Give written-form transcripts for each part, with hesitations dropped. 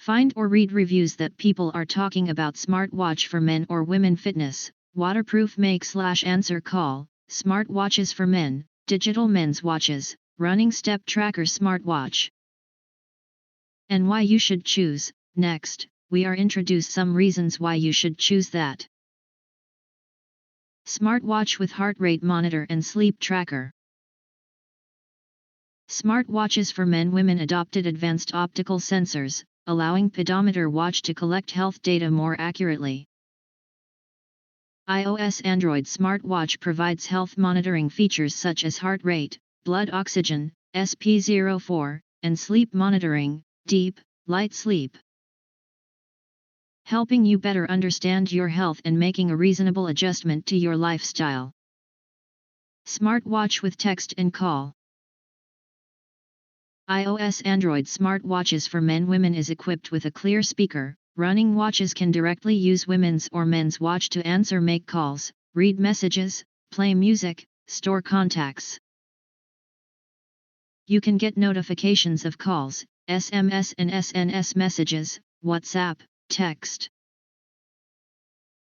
Find or read reviews that people are talking about smartwatch for men or women fitness, waterproof make/answer call, smartwatches for men, digital men's watches, running step tracker smartwatch. And why you should choose. Next, we are introduce some reasons why you should choose that. Smartwatch with heart rate monitor and sleep tracker. Smartwatches for men women adopted advanced optical sensors, allowing Pedometer watch to collect health data more accurately. iOS Android smartwatch provides health monitoring features such as heart rate, blood oxygen, SP04, and sleep monitoring, deep, light sleep, helping you better understand your health and making a reasonable adjustment to your lifestyle. Smartwatch with text and call. iOS Android smartwatches for men women is equipped with a clear speaker. Running watches can directly use women's or men's watch to answer, make calls, read messages, play music, store contacts. You can get notifications of calls, SMS and SNS messages, WhatsApp, text,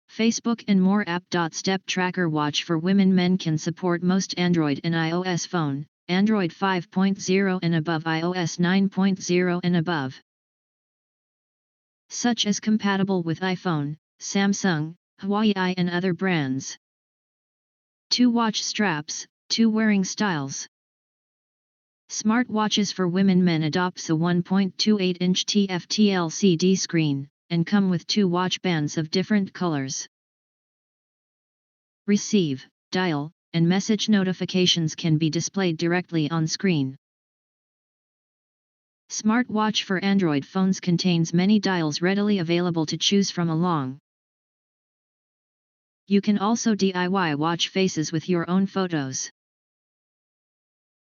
Facebook and more. App. Step tracker watch for women men can support most Android and iOS phone, Android 5.0 and above, iOS 9.0 and above, such as compatible with iPhone, Samsung, Huawei and other brands. 2 watch straps, 2 wearing styles. Smartwatches for women men adopts a 1.28-inch TFT LCD screen, and come with 2 watch bands of different colors. Receive, dial, and message notifications can be displayed directly on screen. Smartwatch for Android phones contains many dials readily available to choose from along. You can also DIY watch faces with your own photos.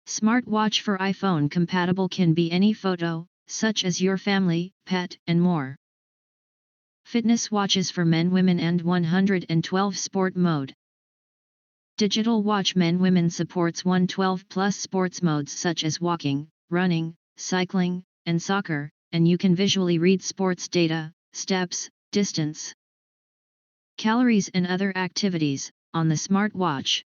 Smartwatch for iPhone compatible can be any photo, such as your family, pet, and more. Fitness watches for men women and 112 sport mode. Digital watch men women supports 112 plus sports modes such as walking, running, cycling, and soccer, and you can visually read sports data, steps, distance, calories and other activities, on the smartwatch.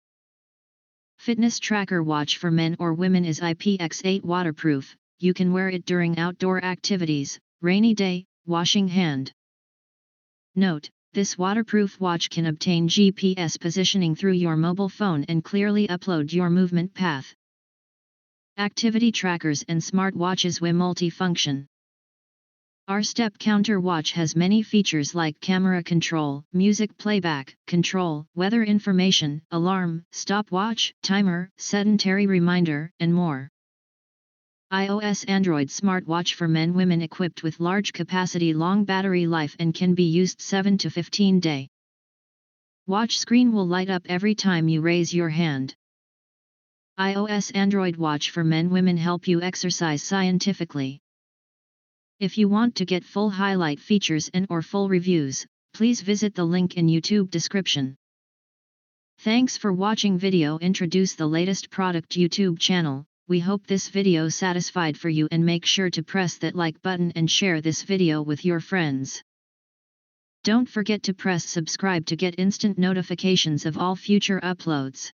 Fitness tracker watch for men or women is IPX8 waterproof, you can wear it during outdoor activities, rainy day, washing hand. Note, this waterproof watch can obtain GPS positioning through your mobile phone and clearly upload your movement path. Activity trackers and smartwatches with multi-function. Our step counter watch has many features like camera control, music playback control, weather information, alarm, stopwatch, timer, sedentary reminder, and more. iOS Android smartwatch for men women equipped with large capacity, long battery life and can be used 7 to 15 days. Watch screen will light up every time you raise your hand. iOS Android watch for men women help you exercise scientifically. If you want to get full highlight features and or full reviews, please visit the link in YouTube description. Thanks for watching video introduce the latest product YouTube channel. We hope this video satisfied for you and make sure to press that like button and share this video with your friends. Don't forget to press subscribe to get instant notifications of all future uploads.